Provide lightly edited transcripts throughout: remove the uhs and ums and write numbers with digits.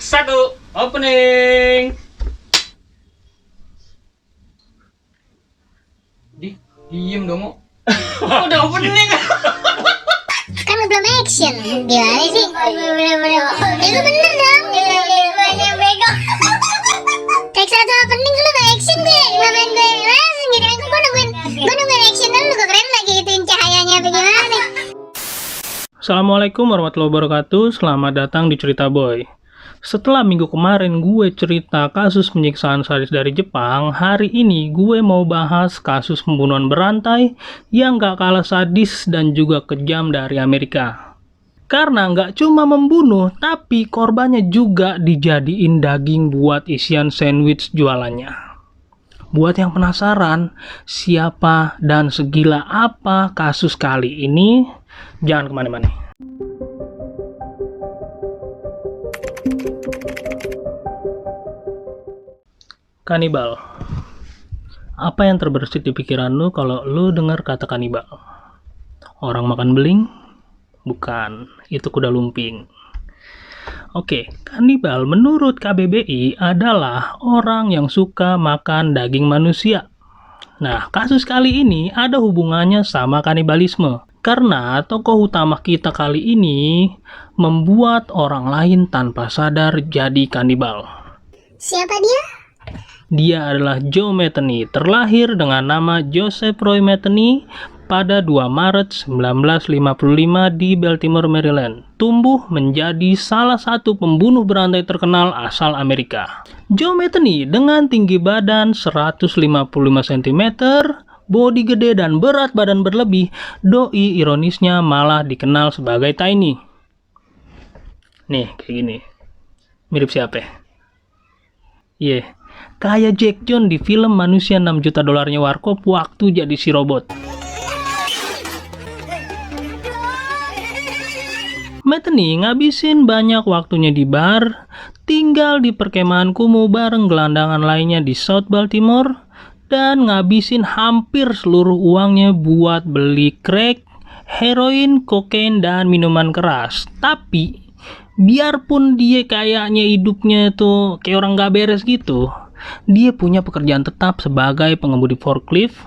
Satu, opening. Diem dong. Udah opening. Kan belum action. Gimana sih? Itu bener dong. Take satu opening lu gak action gue. Ngapain gue langsung jadi aku nungguin action dulu. Gue keren lagi ituin cahayanya apa gimana nih. Assalamualaikum warahmatullahi wabarakatuh. Selamat datang di Cerita Boy. Setelah minggu kemarin gue cerita kasus penyiksaan sadis dari Jepang, hari ini gue mau bahas kasus pembunuhan berantai yang gak kalah sadis dan juga kejam dari Amerika. Karena gak cuma membunuh, tapi korbannya juga dijadiin daging buat isian sandwich jualannya. Buat yang penasaran siapa dan segila apa kasus kali ini, jangan kemana-mana. Kanibal. Apa yang terbersit di pikiran lu kalau lu dengar kata kanibal? Orang makan beling? Bukan, itu kuda lumping. Oke, kanibal menurut KBBI adalah orang yang suka makan daging manusia. Nah, kasus kali ini ada hubungannya sama kanibalisme. Karena tokoh utama kita kali ini membuat orang lain tanpa sadar jadi kanibal. Siapa dia? Dia adalah Joe Metheny, terlahir dengan nama Joseph Roy Metheny pada 2 Maret 1955 di Baltimore, Maryland. Tumbuh menjadi salah satu pembunuh berantai terkenal asal Amerika. Joe Metheny dengan tinggi badan 155 cm, bodi gede dan berat badan berlebih, doi ironisnya malah dikenal sebagai Tiny. Nih, kayak gini. Mirip siapa ya? Kayak Jack John di film Manusia 6 Juta Dolarnya Warkop waktu jadi si robot. Metheny ngabisin banyak waktunya di bar, tinggal di perkemahan kumuh bareng gelandangan lainnya di South Baltimore, dan ngabisin hampir seluruh uangnya buat beli crack, heroin, kokain, dan minuman keras. Tapi biarpun dia kayaknya hidupnya tuh kayak orang gak beres gitu, dia punya pekerjaan tetap sebagai pengemudi forklift,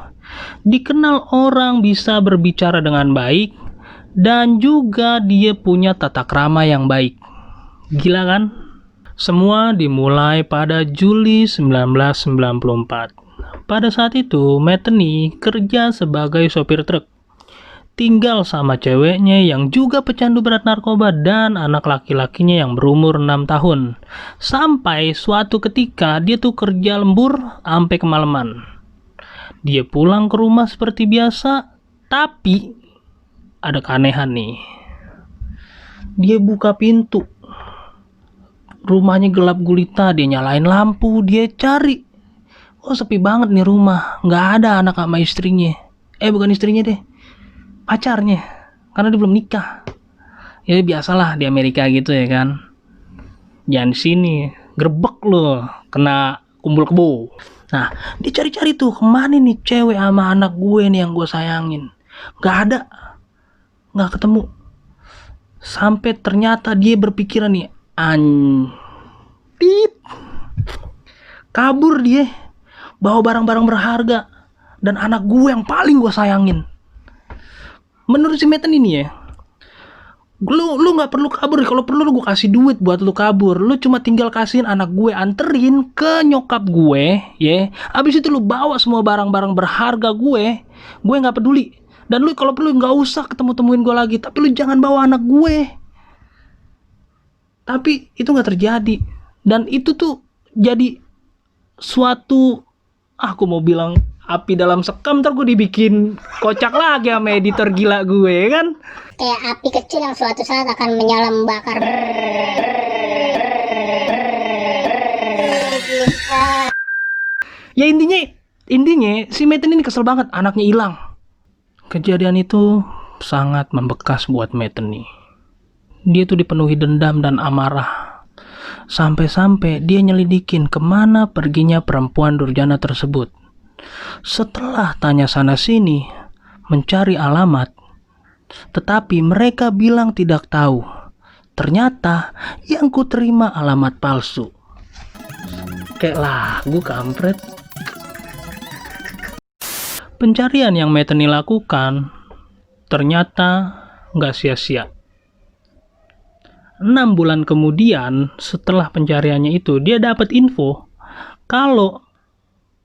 dikenal orang bisa berbicara dengan baik, dan juga dia punya tata krama yang baik. Gila kan? Semua dimulai pada Juli 1994. Pada saat itu, Metheny kerja sebagai sopir truk. Tinggal sama ceweknya yang juga pecandu berat narkoba dan anak laki-lakinya yang berumur 6 tahun. Sampai suatu ketika dia tuh kerja lembur sampai kemalaman. Dia pulang ke rumah seperti biasa, tapi ada keanehan nih. Dia buka pintu. Rumahnya gelap gulita, dia nyalain lampu, dia cari. Oh, sepi banget nih rumah, nggak ada anak sama istrinya. Bukan istrinya deh, pacarnya, karena dia belum nikah. Ya biasalah di Amerika gitu ya kan. Jangan di sini, grebek loh, kena kumpul kebo. Nah, dia cari-cari tuh, kemana nih cewek sama anak gue nih yang gue sayangin. Gak ada, gak ketemu. Sampai ternyata dia berpikiran nih, kabur dia, bawa barang-barang berharga, dan anak gue yang paling gue sayangin. Menurut si Metheny ini ya, lu nggak perlu kabur. Kalau perlu lu gue kasih duit buat lu kabur. Lu cuma tinggal kasihin anak gue, anterin ke nyokap gue, ya. Abis itu lu bawa semua barang-barang berharga gue nggak peduli. Dan lu kalau perlu nggak usah temuin gue lagi. Tapi lu jangan bawa anak gue. Tapi itu nggak terjadi. Dan itu tuh jadi suatu, aku mau bilang api dalam sekam, ntar gue dibikin kocak lagi sama editor gila gue kan. Kayak api kecil yang suatu saat akan menyala membakar. Ya intinya si Metheny ini kesel banget anaknya hilang. Kejadian itu sangat membekas buat Metheny. Dia tuh dipenuhi dendam dan amarah. Sampai-sampai dia nyelidikin kemana perginya perempuan durjana tersebut. Setelah tanya sana sini, mencari alamat, tetapi mereka bilang tidak tahu. Ternyata yang ku terima alamat palsu. Kayak lagu kampret. Pencarian yang Metheny lakukan ternyata nggak sia-sia. 6 bulan kemudian setelah pencariannya itu, dia dapat info kalau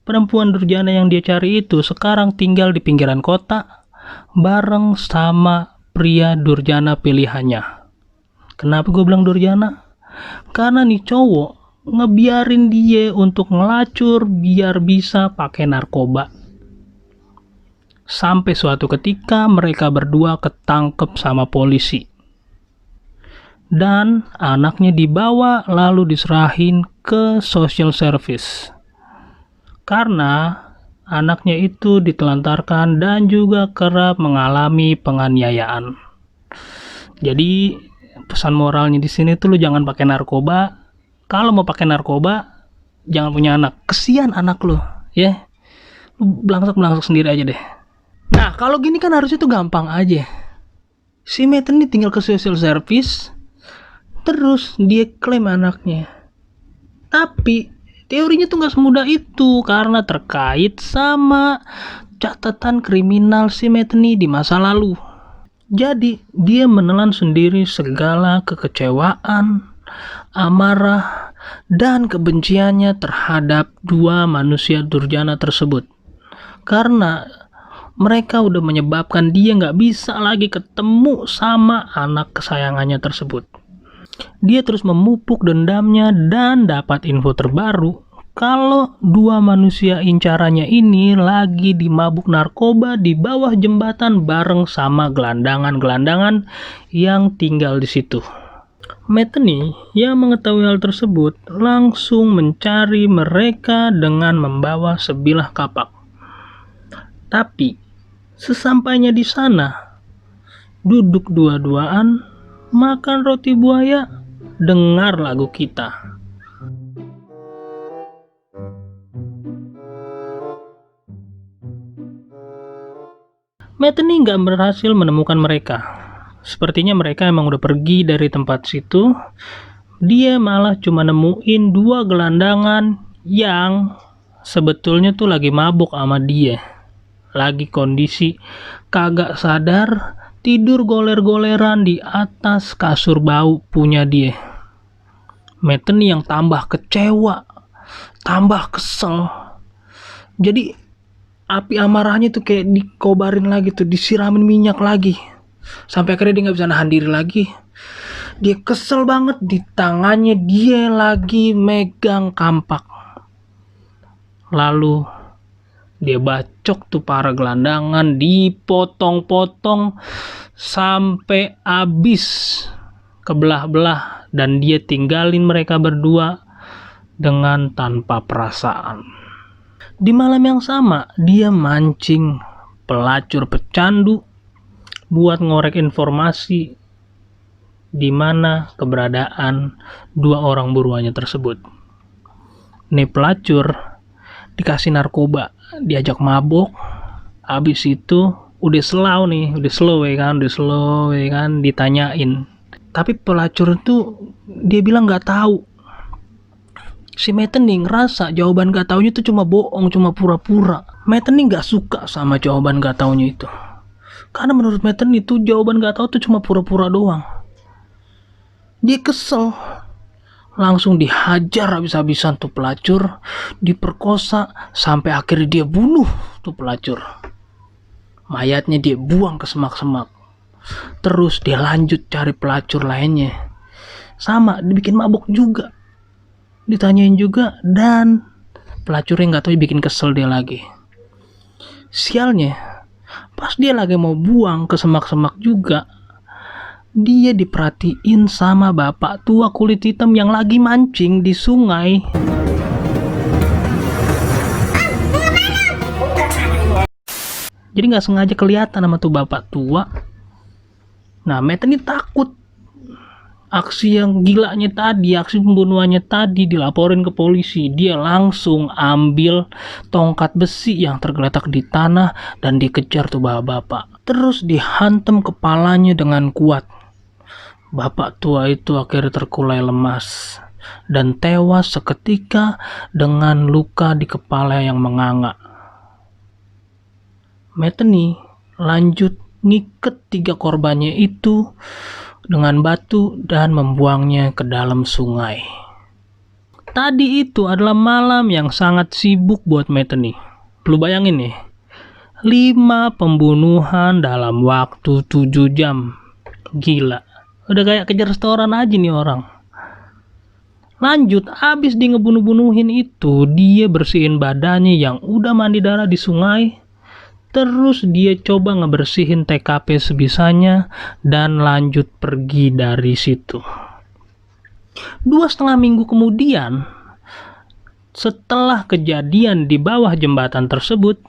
perempuan durjana yang dia cari itu sekarang tinggal di pinggiran kota bareng sama pria durjana pilihannya. Kenapa gue bilang durjana? Karena nih cowok ngebiarin dia untuk ngelacur biar bisa pakai narkoba. Sampai suatu ketika mereka berdua ketangkep sama polisi. Dan anaknya dibawa lalu diserahin ke social service. Karena anaknya itu ditelantarkan dan juga kerap mengalami penganiayaan. Jadi pesan moralnya di sini tuh lu jangan pakai narkoba. Kalau mau pakai narkoba, jangan punya anak. Kesian anak lu, ya. Lu belangsak sendiri aja deh. Nah, kalau gini kan harusnya tuh gampang aja. Si Metheny tinggal ke social service, terus dia klaim anaknya. Tapi teorinya tuh nggak semudah itu karena terkait sama catatan kriminal si Metheny di masa lalu. Jadi dia menelan sendiri segala kekecewaan, amarah, dan kebenciannya terhadap 2 manusia durjana tersebut. Karena mereka udah menyebabkan dia nggak bisa lagi ketemu sama anak kesayangannya tersebut. Dia terus memupuk dendamnya dan dapat info terbaru kalau 2 manusia incarannya ini lagi dimabuk narkoba di bawah jembatan bareng sama gelandangan-gelandangan yang tinggal di situ. Metheny yang mengetahui hal tersebut langsung mencari mereka dengan membawa sebilah kapak. Tapi sesampainya di sana, duduk dua-duaan, makan roti buaya, dengar lagu kita. Metheny nggak berhasil menemukan mereka. Sepertinya mereka emang udah pergi dari tempat situ. Dia malah cuma nemuin 2 gelandangan yang sebetulnya tuh lagi mabuk sama dia. Lagi kondisi kagak sadar, tidur goler-goleran di atas kasur bau punya dia. Metheny yang tambah kecewa, tambah kesel. Jadi api amarahnya tuh kayak dikobarin lagi tuh, disiramin minyak lagi. Sampai akhirnya dia gak bisa nahan diri lagi. Dia kesel banget, di tangannya dia lagi megang kampak. Lalu dia bacok tuh para gelandangan, dipotong-potong sampai habis, kebelah-belah, dan dia tinggalin mereka berdua dengan tanpa perasaan. Di malam yang sama, dia mancing pelacur pecandu buat ngorek informasi di mana keberadaan 2 orang buruannya tersebut. Nih pelacur dikasih narkoba, diajak mabok, habis itu udah slow ya kan, ditanyain. Tapi pelacur itu dia bilang nggak tahu. Si Metheny ngerasa jawaban gak taunya itu cuma bohong, cuma pura-pura. Metheny nggak suka sama jawaban gak taunya itu. Karena menurut Metheny itu jawaban gak tahu itu cuma pura-pura doang. Dia kesel. Langsung dihajar habis-habisan tuh pelacur, diperkosa sampai akhirnya dia bunuh tuh pelacur. Mayatnya dia buang ke semak-semak. Terus dia lanjut cari pelacur lainnya. Sama, dibikin mabuk juga. Ditanyain juga, dan pelacurnya nggak tahu bikin kesel dia lagi. Sialnya, pas dia lagi mau buang ke semak-semak juga, dia diperhatiin sama bapak tua kulit hitam yang lagi mancing di sungai. Jadi nggak sengaja kelihatan sama tuh bapak tua. Nah, Metheny takut. Aksi yang gilanya tadi, aksi pembunuhannya tadi dilaporin ke polisi. Dia langsung ambil tongkat besi yang tergeletak di tanah dan dikejar tuh bapak-bapak. Terus dihantam kepalanya dengan kuat. Bapak tua itu akhirnya terkulai lemas dan tewas seketika dengan luka di kepala yang menganga. Metheny lanjut ngiket 3 korbannya itu dengan batu dan membuangnya ke dalam sungai. Tadi itu adalah malam yang sangat sibuk buat Metheny. Lu bayangin nih, 5 pembunuhan dalam waktu 7 jam. Gila, udah kayak kejar restoran aja nih orang. Lanjut, abis dia ngebunuh-bunuhin itu, dia bersihin badannya yang udah mandi darah di sungai. Terus dia coba ngebersihin TKP sebisanya dan lanjut pergi dari situ. 2,5 minggu kemudian, setelah kejadian di bawah jembatan tersebut,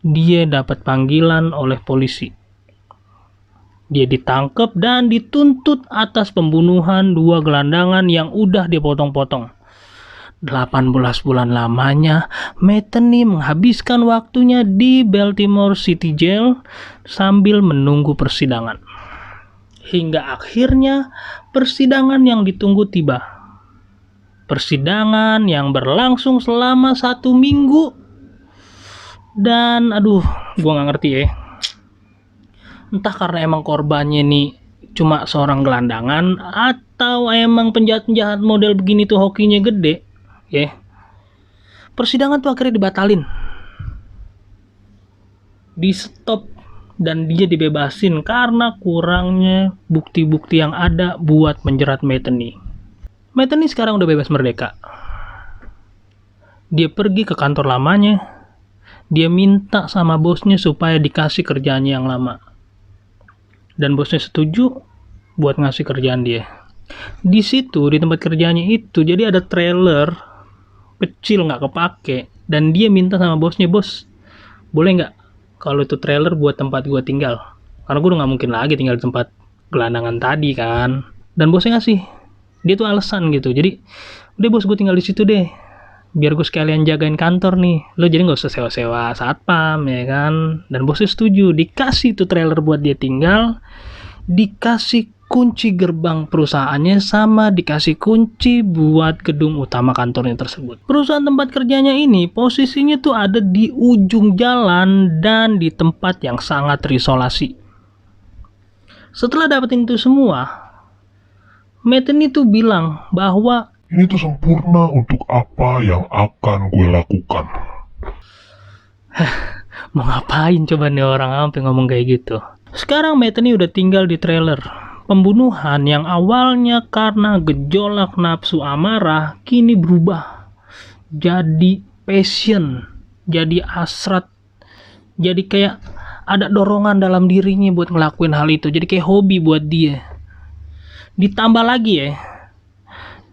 dia dapat panggilan oleh polisi. Dia ditangkap dan dituntut atas pembunuhan 2 gelandangan yang udah dipotong-potong. 18 bulan lamanya, Metheny menghabiskan waktunya di Baltimore City Jail sambil menunggu persidangan. Hingga akhirnya persidangan yang ditunggu tiba. Persidangan yang berlangsung selama 1 minggu. Dan gua gak ngerti ya. Entah karena emang korbannya nih cuma seorang gelandangan, atau emang penjahat-penjahat model begini tuh hokinya gede ya. Persidangan tuh akhirnya dibatalin, di stop, dan dia dibebasin karena kurangnya bukti-bukti yang ada buat menjerat Metheny. Metheny sekarang udah bebas merdeka. Dia pergi ke kantor lamanya. Dia minta sama bosnya supaya dikasih kerjaannya yang lama. Dan bosnya setuju buat ngasih kerjaan dia. Di situ, di tempat kerjanya itu, jadi ada trailer kecil nggak kepake. Dan dia minta sama bosnya, "Bos, boleh nggak kalau itu trailer buat tempat gue tinggal? Karena gue udah gak mungkin lagi tinggal di tempat gelandangan tadi kan." Dan bosnya ngasih. Dia tuh alasan gitu. Jadi, udah bos, gue tinggal di situ deh. Biar gue sekalian jagain kantor nih. Lo jadi gak usah sewa-sewa satpam ya kan. Dan bosnya setuju. Dikasih tuh trailer buat dia tinggal. Dikasih kunci gerbang perusahaannya, sama dikasih kunci buat gedung utama kantornya tersebut. Perusahaan tempat kerjanya ini posisinya tuh ada di ujung jalan dan di tempat yang sangat terisolasi. Setelah dapetin itu semua, Metheny tuh bilang bahwa ini tuh sempurna untuk apa yang akan gue lakukan. mau ngapain coba nih orang sampai ngomong kayak gitu. Sekarang Metheny udah tinggal di trailer. Pembunuhan yang awalnya karena gejolak nafsu amarah kini berubah jadi passion, jadi hasrat, jadi kayak ada dorongan dalam dirinya buat ngelakuin hal itu, jadi kayak hobi buat dia. Ditambah lagi ya,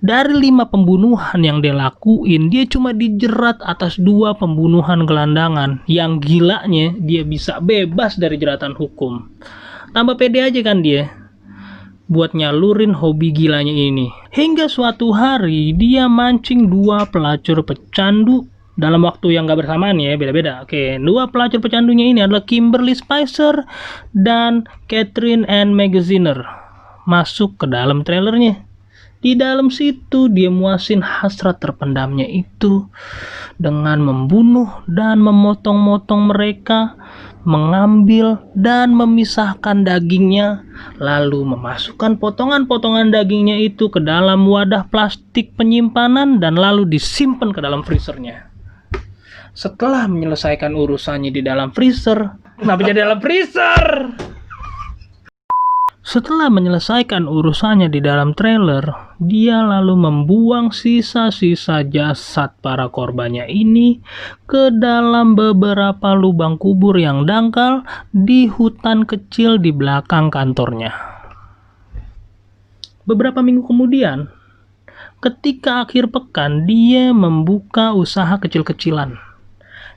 dari 5 pembunuhan yang dia lakuin, dia cuma dijerat atas 2 pembunuhan gelandangan. Yang gilanya dia bisa bebas dari jeratan hukum. Tambah pede aja kan dia buat nyalurin hobi gilanya ini. Hingga suatu hari dia mancing 2 pelacur pecandu dalam waktu yang gak bersamaan ya, beda-beda. Oke, 2 pelacur pecandunya ini adalah Kimberly Spicer dan Catherine Ann Magaziner masuk ke dalam trailernya. Di dalam situ dia muasin hasrat terpendamnya itu dengan membunuh dan memotong-motong mereka, mengambil dan memisahkan dagingnya, lalu memasukkan potongan-potongan dagingnya itu ke dalam wadah plastik penyimpanan dan lalu disimpan ke dalam freezernya. Setelah menyelesaikan urusannya di dalam freezer, kenapa jadi dalam freezer? Setelah menyelesaikan urusannya di dalam trailer, dia lalu membuang sisa-sisa jasad para korbannya ini ke dalam beberapa lubang kubur yang dangkal di hutan kecil di belakang kantornya. Beberapa minggu kemudian, ketika akhir pekan, dia membuka usaha kecil-kecilan.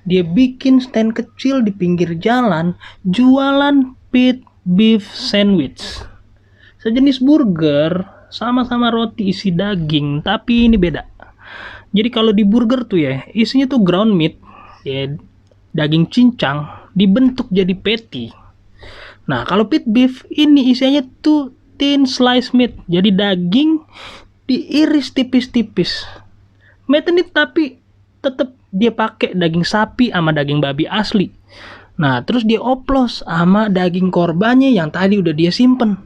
Dia bikin stand kecil di pinggir jalan, jualan pit beef sandwich, sejenis burger sama-sama roti isi daging, tapi ini beda. Jadi kalau di burger tuh ya, isinya tuh ground meat, ya daging cincang dibentuk jadi patty. Nah kalau pit beef ini isinya tuh thin slice meat. Jadi daging diiris tipis-tipis. Metheny tapi tetap dia pakai daging sapi sama daging babi asli. Nah, terus dia oplos sama daging korbannya yang tadi udah dia simpen.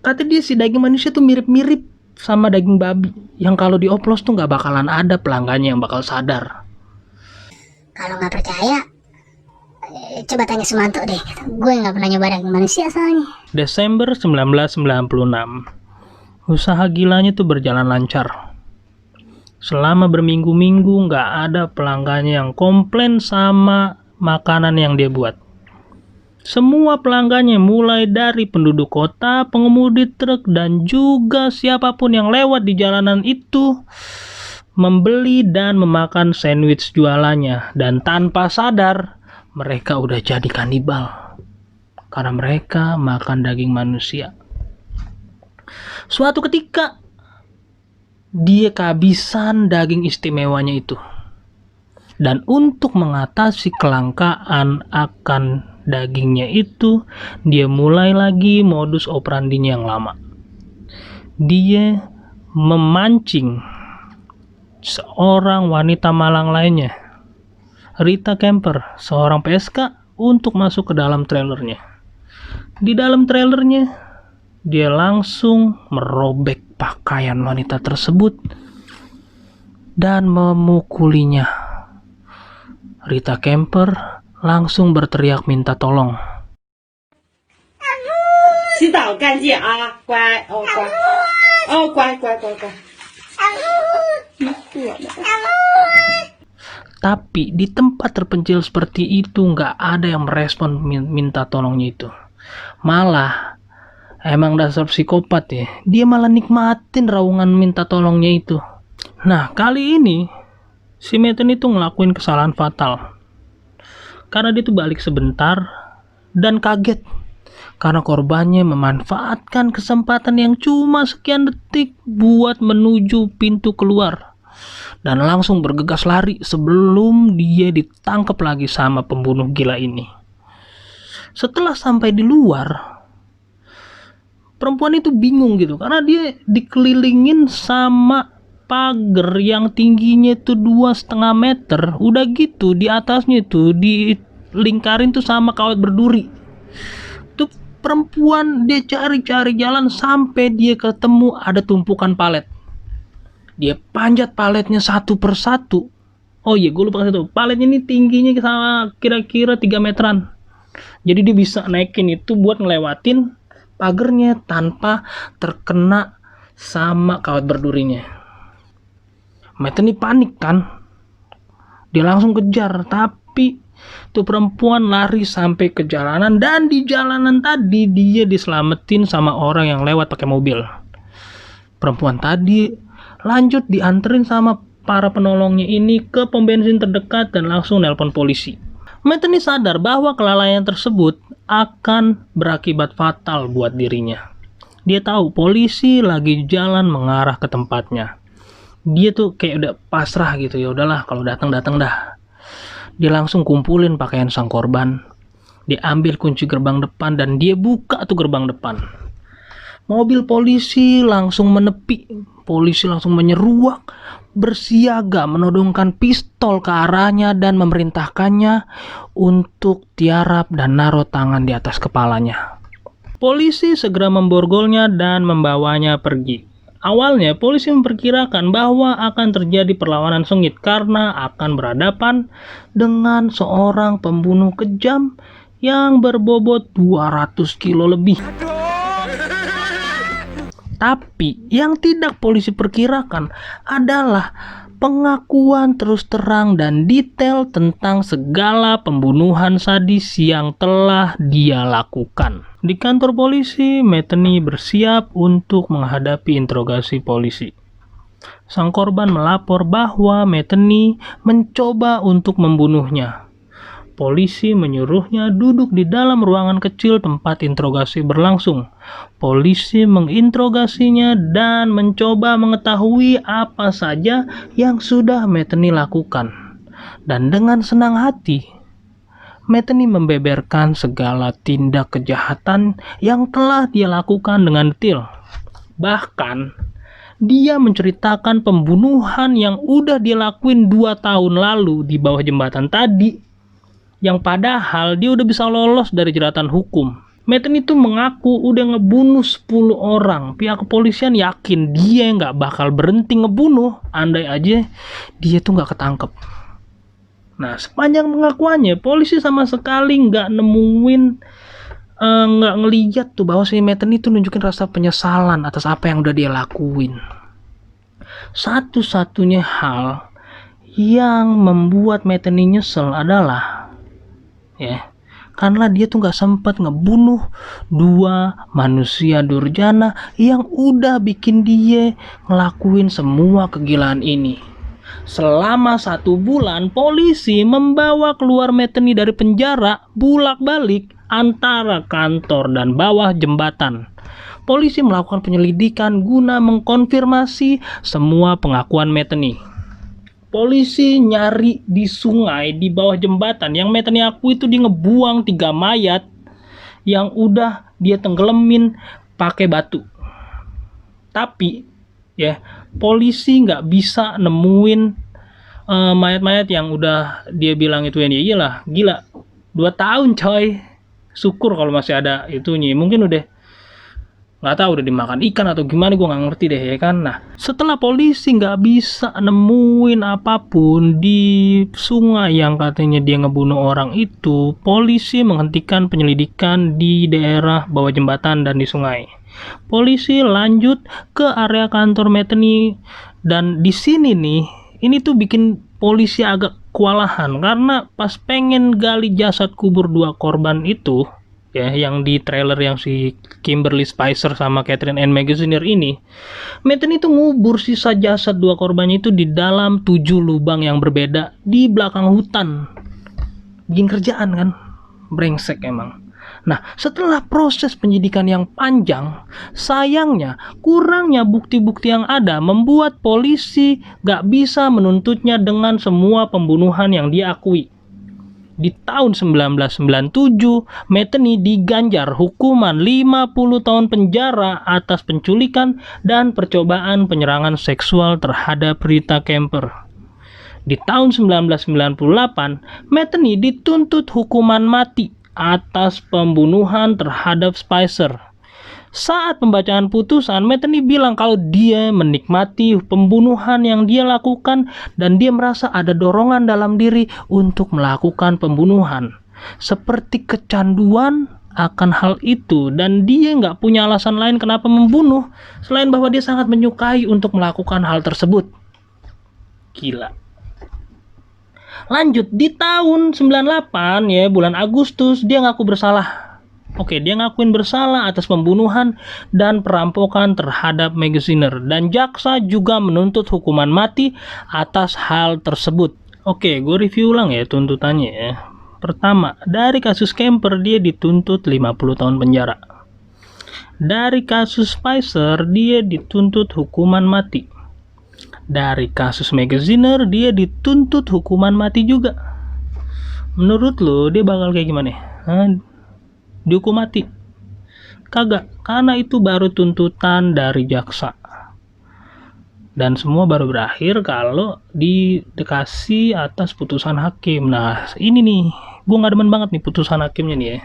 Kata dia si daging manusia tuh mirip-mirip sama daging babi, yang kalau dioplos tuh nggak bakalan ada pelanggannya yang bakal sadar. Kalau nggak percaya, coba tanya Sumanto deh. Gue nggak pernah nyoba daging manusia soalnya. Desember 1996, usaha gilanya tuh berjalan lancar. Selama berminggu-minggu nggak ada pelanggannya yang komplain sama makanan yang dia buat. Semua pelanggannya mulai dari penduduk kota, pengemudi truk, dan juga siapapun yang lewat di jalanan itu membeli dan memakan sandwich jualannya. Dan tanpa sadar, mereka udah jadi kanibal. Karena mereka makan daging manusia. Suatu ketika, dia kehabisan daging istimewanya itu. Dan untuk mengatasi kelangkaan akan dagingnya itu, dia mulai lagi modus operandinya yang lama. Dia memancing seorang wanita malang lainnya, Rita Kemper, seorang PSK, untuk masuk ke dalam trailernya. Di dalam trailernya, dia langsung merobek pakaian wanita tersebut dan memukulinya. Rita Kemper langsung berteriak minta tolong. 洗澡干净啊，乖哦乖，哦乖乖乖乖。 Tapi di tempat terpencil seperti itu nggak ada yang merespon minta tolongnya itu. Malah emang dasar psikopat ya, dia malah nikmatin raungan minta tolongnya itu. Nah, kali ini si Metheny itu ngelakuin kesalahan fatal. Karena dia tuh balik sebentar dan kaget. Karena korbannya memanfaatkan kesempatan yang cuma sekian detik buat menuju pintu keluar. Dan langsung bergegas lari sebelum dia ditangkap lagi sama pembunuh gila ini. Setelah sampai di luar, perempuan itu bingung gitu. Karena dia dikelilingin sama pagar yang tingginya itu 2,5 meter. Udah gitu di atasnya itu dilingkarin tuh sama kawat berduri. Tuh perempuan dia cari-cari jalan sampai dia ketemu ada tumpukan palet. Dia panjat paletnya satu persatu. Oh iya, gue lupa kasih tau, paletnya ini tingginya sama kira-kira 3 meteran. Jadi dia bisa naikin itu buat ngelewatin pagernya tanpa terkena sama kawat berdurinya. Metheny panik kan, dia langsung kejar, tapi tuh perempuan lari sampai ke jalanan, dan di jalanan tadi dia diselamatin sama orang yang lewat pakai mobil. Perempuan tadi lanjut dianterin sama para penolongnya ini ke pom bensin terdekat dan langsung nelpon polisi. Metheny sadar bahwa kelalaian tersebut akan berakibat fatal buat dirinya. Dia tahu polisi lagi jalan mengarah ke tempatnya. Dia tuh kayak udah pasrah gitu, ya udahlah kalau datang dah. Dia langsung kumpulin pakaian sang korban. Dia ambil kunci gerbang depan dan dia buka tuh gerbang depan. Mobil polisi langsung menepi. Polisi langsung menyeruak, bersiaga menodongkan pistol ke arahnya dan memerintahkannya untuk tiarap dan naruh tangan di atas kepalanya. Polisi segera memborgolnya dan membawanya pergi. Awalnya polisi memperkirakan bahwa akan terjadi perlawanan sengit karena akan berhadapan dengan seorang pembunuh kejam yang berbobot 200 kilo lebih. Tapi yang tidak polisi perkirakan adalah pengakuan terus terang dan detail tentang segala pembunuhan sadis yang telah dia lakukan. Di kantor polisi, Metheny bersiap untuk menghadapi interogasi polisi. Sang korban melapor bahwa Metheny mencoba untuk membunuhnya. Polisi menyuruhnya duduk di dalam ruangan kecil tempat interogasi berlangsung. Polisi menginterogasinya dan mencoba mengetahui apa saja yang sudah Metheny lakukan. Dan dengan senang hati, Metheny membeberkan segala tindak kejahatan yang telah dia lakukan dengan detail. Bahkan, dia menceritakan pembunuhan yang udah dia lakuin 2 tahun lalu di bawah jembatan tadi, yang padahal dia udah bisa lolos dari jeratan hukum. Metheny itu mengaku udah ngebunuh 10 orang. Pihak kepolisian yakin dia nggak bakal berhenti ngebunuh, andai aja dia tuh nggak ketangkep. Nah, sepanjang pengakuannya, polisi sama sekali nggak nemuin, nggak ngeliat tuh bahwa si Metheny itu nunjukin rasa penyesalan atas apa yang udah dia lakuin. Satu-satunya hal yang membuat Metheny nyesel adalah, ya, karena dia tuh nggak sempat ngebunuh 2 manusia durjana yang udah bikin dia ngelakuin semua kegilaan ini. Selama 1 bulan, polisi membawa keluar Metheny dari penjara bolak-balik antara kantor dan bawah jembatan. Polisi melakukan penyelidikan guna mengkonfirmasi semua pengakuan Metheny. Polisi nyari di sungai di bawah jembatan yang Metheny aku itu dia ngebuang 3 mayat yang udah dia tenggelamin pakai batu. Tapi ya, polisi nggak bisa nemuin mayat-mayat yang udah dia bilang itu ya. Iyalah, gila, 2 tahun coy. Syukur kalau masih ada itunya. Mungkin udah nggak tahu udah dimakan ikan atau gimana, gue nggak ngerti deh, ya kan. Nah, setelah polisi nggak bisa nemuin apapun di sungai yang katanya dia ngebunuh orang itu, polisi menghentikan penyelidikan di daerah bawah jembatan dan di sungai. Polisi lanjut ke area kantor Metheny, dan di sini nih, ini tuh bikin polisi agak kewalahan karena pas pengen gali jasad kubur 2 korban itu, ya, yang di trailer yang si Kimberly Spicer sama Catherine Ann Magaziner ini, Metheny itu ngubur sisa jasad 2 korbannya itu di dalam 7 lubang yang berbeda di belakang hutan. Bikin kerjaan kan, brengsek emang. Nah, setelah proses penyidikan yang panjang, sayangnya kurangnya bukti-bukti yang ada membuat polisi gak bisa menuntutnya dengan semua pembunuhan yang dia akui. Di tahun 1997, Metheny diganjar hukuman 50 tahun penjara atas penculikan dan percobaan penyerangan seksual terhadap Rita Kemper. Di tahun 1998, Metheny dituntut hukuman mati atas pembunuhan terhadap Spicer. Saat pembacaan putusan, Metheny bilang kalau dia menikmati pembunuhan yang dia lakukan dan dia merasa ada dorongan dalam diri untuk melakukan pembunuhan, seperti kecanduan akan hal itu, dan dia nggak punya alasan lain kenapa membunuh selain bahwa dia sangat menyukai untuk melakukan hal tersebut. Gila. Lanjut, di tahun 98 ya, bulan Agustus, dia ngaku bersalah. Oke, dia ngakuin bersalah atas pembunuhan dan perampokan terhadap Magaziner, dan jaksa juga menuntut hukuman mati atas hal tersebut. Oke, gue review ulang ya tuntutannya ya. Pertama, dari kasus Kemper dia dituntut 50 tahun penjara. Dari kasus Spicer dia dituntut hukuman mati. Dari kasus Magaziner dia dituntut hukuman mati juga. Menurut lo dia bakal kayak gimana? Dihukum mati? Kagak, karena itu baru tuntutan dari jaksa. Dan semua baru berakhir kalau dikasih atas putusan hakim. Nah, ini nih, gue gak demen banget nih putusan hakimnya nih ya.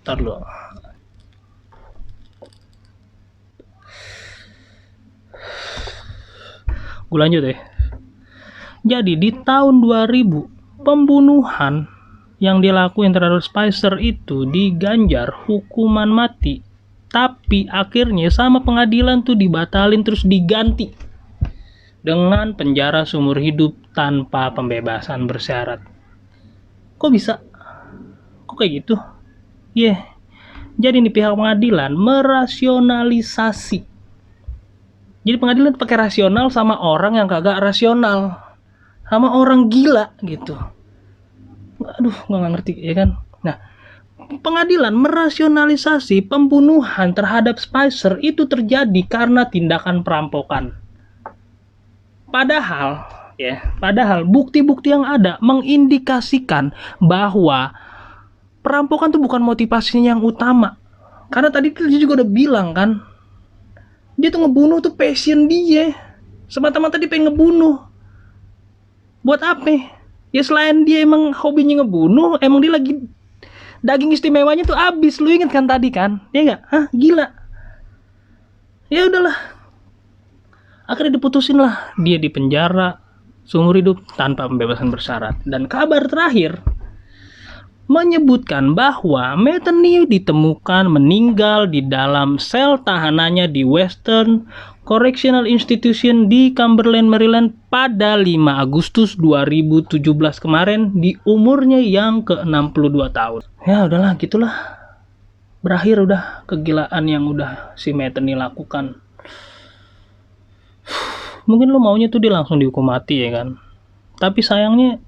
Ntar lo. Gue lanjut ya. Jadi di tahun 2000, pembunuhan yang dilakuin terhadap Spicer itu diganjar hukuman mati, tapi akhirnya sama pengadilan tuh dibatalin terus diganti dengan penjara seumur hidup tanpa pembebasan bersyarat. Kok bisa? Kok kayak gitu? Jadi nih pihak pengadilan merasionalisasi. Jadi pengadilan pakai rasional sama orang yang kagak rasional, sama orang gila gitu. Aduh, gak ngerti ya kan. Nah, pengadilan merasionalisasi pembunuhan terhadap Spicer itu terjadi karena tindakan perampokan. Padahal ya. Padahal bukti-bukti yang ada mengindikasikan bahwa perampokan tuh bukan motivasinya yang utama. Karena tadi tuh dia juga udah bilang kan, dia tuh ngebunuh tuh passion dia. Semata-mata dia pengen ngebunuh. Buat apa? Ya selain dia emang hobinya ngebunuh, emang dia lagi daging istimewanya tuh abis. Lu inget kan tadi kan? Ya nggak? Hah? Gila. Ya udahlah. Akhirnya diputusin lah. Dia dipenjara seumur hidup tanpa pembebasan bersyarat. Dan kabar terakhir menyebutkan bahwa Metheny ditemukan meninggal di dalam sel tahanannya di Western Correctional Institution di Cumberland, Maryland pada 5 Agustus 2017 kemarin di umurnya yang ke-62 tahun. Ya udahlah, gitulah. Berakhir udah kegilaan yang udah si Metheny lakukan. Mungkin lo maunya tuh dia langsung dihukum mati ya kan. Tapi sayangnya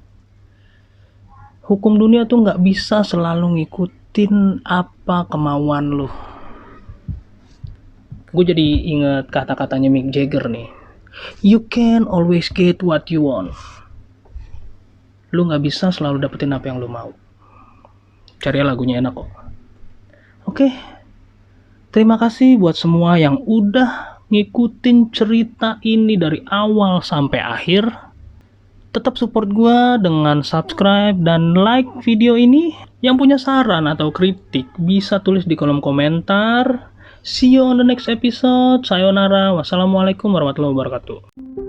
hukum dunia tuh nggak bisa selalu ngikutin apa kemauan lo. Gue jadi inget kata-katanya Mick Jagger nih. You can always get what you want. Lu nggak bisa selalu dapetin apa yang lu mau. Cari lagunya enak kok. Oke. Terima kasih buat semua yang udah ngikutin cerita ini dari awal sampai akhir. Tetap support gue dengan subscribe dan like video ini. Yang punya saran atau kritik bisa tulis di kolom komentar. See you on the next episode. Sayonara. Wassalamualaikum warahmatullahi wabarakatuh.